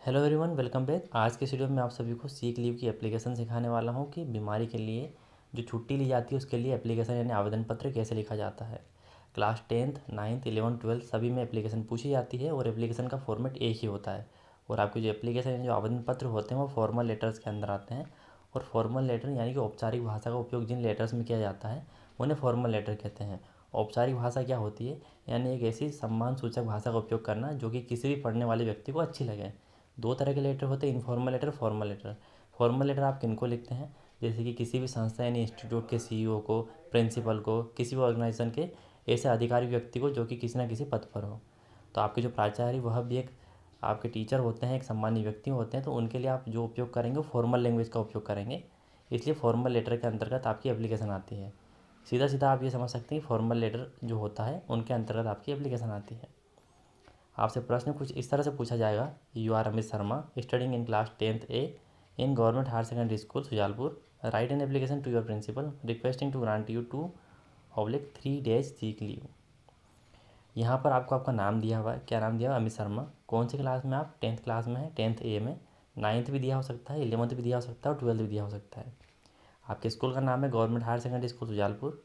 Hello everyone, welcome back. आज के इस वीडियो में आप सभी को सीक लीव की एप्लीकेशन सिखाने वाला हूं कि बीमारी के लिए जो छुट्टी ली जाती है उसके लिए एप्लीकेशन यानी आवेदन पत्र कैसे लिखा जाता है। Class 10th 9th 11th 12th सभी में एप्लीकेशन पूछी जाती है और एप्लीकेशन का फॉर्मेट एक ही होता है। और आपके जो एप्लीकेशन यानी जो आवेदन पत्र होते हैं वो फॉर्मल लेटर्स के अंदर आते हैं। और फॉर्मल लेटर यानी कि औपचारिक भाषा का उपयोग जिन लेटर्स में किया जाता है उन्हें फॉर्मल लेटर कहते हैं। औपचारिक भाषा क्या होती है? यानी एक ऐसी सम्मान सूचक भाषा का उपयोग करना जो कि किसी भी पढ़ने वाले व्यक्ति को अच्छी लगे। दो तरह के लेटर होते हैं, informal letter, formal letter. Formal letter आप किनको लिखते हैं? जैसे कि किसी भी संस्था यानी इंस्टीट्यूट के सीईओ को, प्रिंसिपल को, किसी भी ऑर्गेनाइजेशन के ऐसे अधिकारी व्यक्ति को जो कि किसी ना किसी पद पर हो। तो आपके जो प्राचार्य वह भी एक आपके टीचर होते हैं, एक सम्मानीय व्यक्ति होते हैं, तो उनके लिए आप जो उपयोग करेंगे वो फॉर्मल लैंग्वेज का उपयोग करेंगे। इसलिए फॉर्मल लेटर के अंतर्गत आपकी एप्लीकेशन आती है। सीधा सीधा आप ये समझ सकते हैं कि फॉर्मल लेटर जो होता है उनके अंतर्गत आपकी एप्लीकेशन आती है। आपसे प्रश्न कुछ इस तरह से पूछा जाएगा। You are Amit Sharma, studying in class 10th A in government higher secondary school Sujalpur. Write an application to your principal requesting to grant you 2/3 days sick leave. यहाँ पर आपको आपका नाम दिया हुआ है। क्या नाम दिया हुआ? अमित शर्मा। कौन सी क्लास में? आप 10th क्लास में है, 10th A में। 9th भी दिया हो सकता है, 11th भी दिया हो सकता है और 12th भी दिया हो सकता है। आपके स्कूल का नाम है government higher secondary school Sujalpur.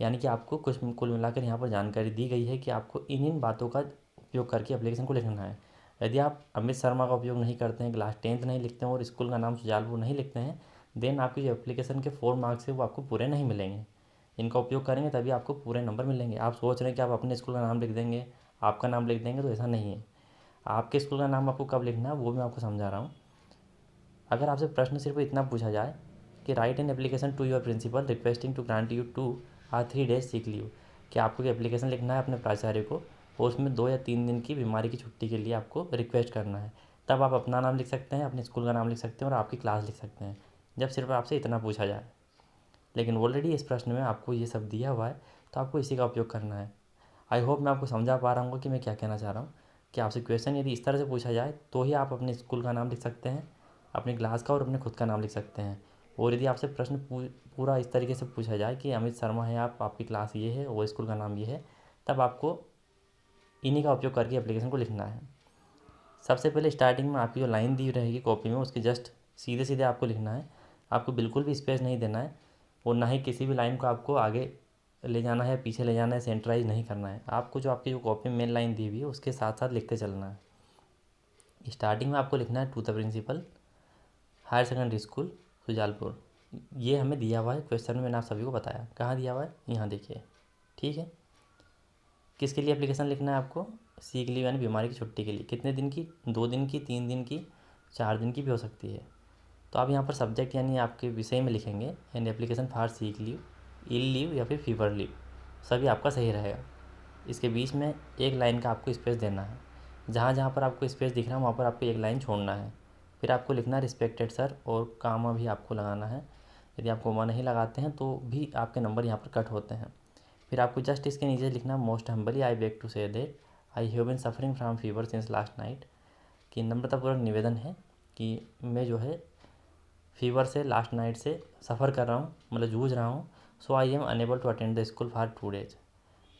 यानी कि आपको कुछ कुल मिलाकर यहाँ पर जानकारी दी गई है कि आपको इन इन बातों का उपयोग करके एप्लीकेशन को लिखना है। यदि आप अमित शर्मा का उपयोग नहीं करते हैं, क्लास 10th नहीं लिखते हैं और स्कूल का नाम सुजालपुर नहीं लिखते हैं, देन आपकी जो एप्लीकेशन के 4 मार्क्स है वो आपको पूरे नहीं मिलेंगे। इनका उपयोग करेंगे तभी आपको पूरे नंबर मिलेंगे। आप सोच रहे हैं कि आप अपने स्कूल का नाम लिख देंगे, आपका नाम लिख देंगे, तो ऐसा नहीं है। आपके स्कूल का नाम आपको कब लिखना है वो भी मैं आपको समझा रहा हूँ। अगर आपसे प्रश्न सिर्फ इतना पूछा जाए कि write an application to your principal requesting to grant you 2 or 3 days sick leave, कि आपको एप्लीकेशन लिखना है अपने प्राचार्य को और उसमें 2 या 3 दिन की बीमारी की छुट्टी के लिए आपको रिक्वेस्ट करना है, तब आप अपना नाम लिख सकते हैं, अपने स्कूल का नाम लिख सकते हैं और आपकी क्लास लिख सकते हैं, जब सिर्फ आपसे इतना पूछा जाए। लेकिन ऑलरेडी इस प्रश्न में आपको ये सब दिया हुआ है, तो आपको इसी का उपयोग करना है। आई होप मैं आपको समझा पा रहा हूँ कि मैं क्या कहना चाह रहा हूँ। कि आपसे क्वेश्चन यदि इस तरह से पूछा जाए तो ही आप अपने स्कूल का नाम लिख सकते हैं, अपनी क्लास का और अपने खुद का नाम लिख सकते हैं। और यदि आपसे प्रश्न पूरा इस तरीके से पूछा जाए कि अमित शर्मा है आप, आपकी क्लास ये है और स्कूल का नाम ये है, तब आपको इन्हीं का उपयोग करके एप्लीकेशन को लिखना है। सबसे पहले स्टार्टिंग में आपकी जो लाइन दी रहेगी कॉपी में उसके जस्ट सीधे सीधे आपको लिखना है। आपको बिल्कुल भी स्पेस नहीं देना है और ना ही किसी भी लाइन को आपको आगे ले जाना है, पीछे ले जाना है, सेंटराइज नहीं करना है। आपको जो आपकी जो कॉपी में मेन लाइन दी हुई है उसके साथ साथ लिखते चलना है। स्टार्टिंग में आपको लिखना है to the principal higher secondary school Sujalpur. ये हमें दिया हुआ है क्वेश्चन में, मैंने आप सभी को बताया। कहाँ दिया हुआ है? यहाँ देखिए। ठीक है। किसके लिए एप्लीकेशन लिखना है आपको? सीक लीव यानी बीमारी की छुट्टी के लिए। कितने दिन की? 2 दिन की, 3 दिन की, 4 दिन की भी हो सकती है। तो आप यहाँ पर सब्जेक्ट यानी आपके विषय में लिखेंगे an application for sick leave, ill leave या फिर फीवर लीव, सभी आपका सही रहेगा। इसके बीच में एक लाइन का आपको स्पेस देना है। जहाँ जहाँ पर आपको स्पेस दिख रहा है वहाँ पर आपको एक लाइन छोड़ना है। फिर आपको लिखना है रिस्पेक्टेड सर और कामा भी आपको लगाना है। यदि आप कोमा नहीं लगाते हैं तो भी आपके नंबर यहाँ पर कट होते हैं। फिर आपको जस्ट इसके नीचे लिखना है most humbly I beg to say that I have been suffering from fever since last night, कि नम्रतापूर्वक निवेदन है कि मैं जो है फीवर से लास्ट नाइट से सफ़र कर रहा हूँ, मतलब जूझ रहा हूँ। So I am unable to attend the school for 2 days।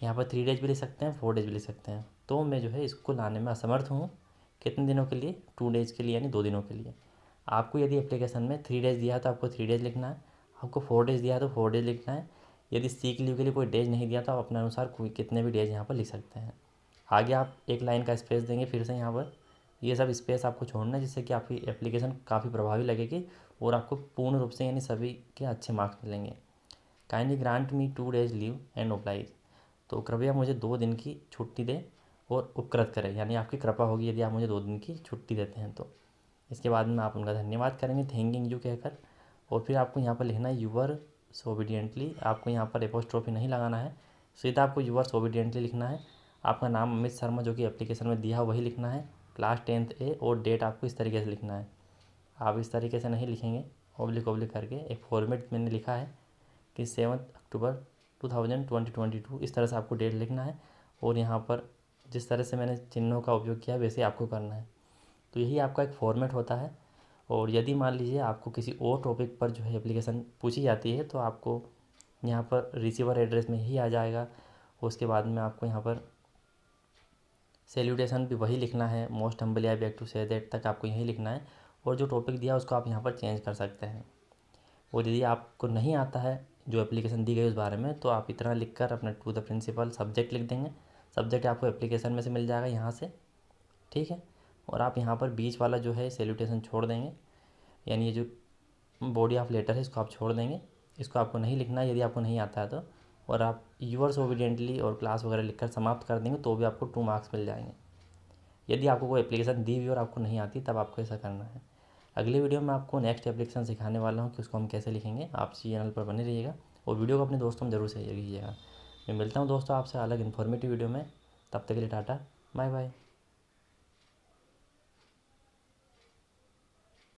यहाँ पर 3 days भी लिख सकते हैं, 4 days भी लिख सकते हैं। तो मैं जो है स्कूल आने में असमर्थ हूँ। कितने दिनों के लिए? 2 days के लिए, यानी 2 दिनों के लिए। आपको यदि एप्लीकेशन में 3 days दिया है तो आपको 3 days लिखना है। आपको 4 days दिया है तो 4 days लिखना है। यदि सीक लीव के लिए कोई डेज नहीं दिया तो आप अपने अनुसार कोई कितने भी डेज यहाँ पर लिख सकते हैं। आगे आप एक लाइन का स्पेस देंगे फिर से यहाँ पर। ये सब स्पेस आपको छोड़ना है जिससे कि आपकी एप्लीकेशन काफ़ी प्रभावी लगेगी और आपको पूर्ण रूप से यानी सभी के अच्छे मार्क्स मिलेंगे। Kindly grant me 2 days leave and oblige, तो कृपया मुझे 2 दिन की छुट्टी दें और उपकृत करें, यानी आपकी कृपा होगी यदि आप मुझे 2 दिन की छुट्टी देते हैं तो। इसके बाद में आप उनका धन्यवाद करेंगे, थैंकिंग यू कहकर। और फिर आपको यहाँ पर लिखना है यूवर सोबिडियंटली। आपको यहाँ पर एपोस्ट्रोफी नहीं लगाना है, सीधा आपको यूवर सोबिडियंटली लिखना है। आपका नाम अमित शर्मा जो कि एप्लीकेशन में दिया वही लिखना है, क्लास 10th A और डेट आपको इस तरीके से लिखना है। आप इस तरीके से नहीं लिखेंगे, ओब्लिक ओब्लिक करके। एक फॉर्मेट मैंने लिखा है कि 7 अक्टूबर 2022 इस तरह से आपको डेट लिखना है। और यहाँ पर जिस तरह से मैंने चिन्हों का उपयोग किया वैसे आपको करना है। तो यही आपका एक फॉर्मेट होता है। और यदि मान लीजिए आपको किसी और टॉपिक पर जो है एप्लीकेशन पूछी जाती है तो आपको यहाँ पर रिसीवर एड्रेस में ही आ जाएगा। उसके बाद में आपको यहाँ पर सैल्यूटेशन भी वही लिखना है, most humbly I beg to say that तक आपको यही लिखना है, और जो टॉपिक दिया उसको आप यहाँ पर चेंज कर सकते हैं। और यदि आपको नहीं आता है जो एप्लीकेशन दी गई उस बारे में, तो आप इतना लिख कर अपना टू द प्रिंसिपल सब्जेक्ट लिख देंगे। सब्जेक्ट आपको एप्लीकेशन में से मिल जाएगा यहाँ से, ठीक है। और आप यहाँ पर बीच वाला जो है सैल्यूटेशन छोड़ देंगे, यानी ये जो बॉडी ऑफ लेटर है इसको आप छोड़ देंगे, इसको आपको नहीं लिखना है यदि आपको नहीं आता है तो। और आप यूअर्स ओबीडियंटली और क्लास वगैरह लिखकर समाप्त कर देंगे तो भी आपको 2 मार्क्स मिल जाएंगे। यदि आपको कोई एप्लीकेशन दी हुई और आपको नहीं आती तब आपको ऐसा करना है। अगली वीडियो में आपको नेक्स्ट एप्लीकेशन सिखाने वाला हूँ कि उसको हम कैसे लिखेंगे। आप चैनल पर बने रहिएगा और वीडियो को अपने दोस्तों में ज़रूर शेयर कीजिएगा। मैं मिलता हूँ दोस्तों आपसे अलग इन्फॉर्मेटिव वीडियो में, तब तक के लिए टाटा, बाय बाय।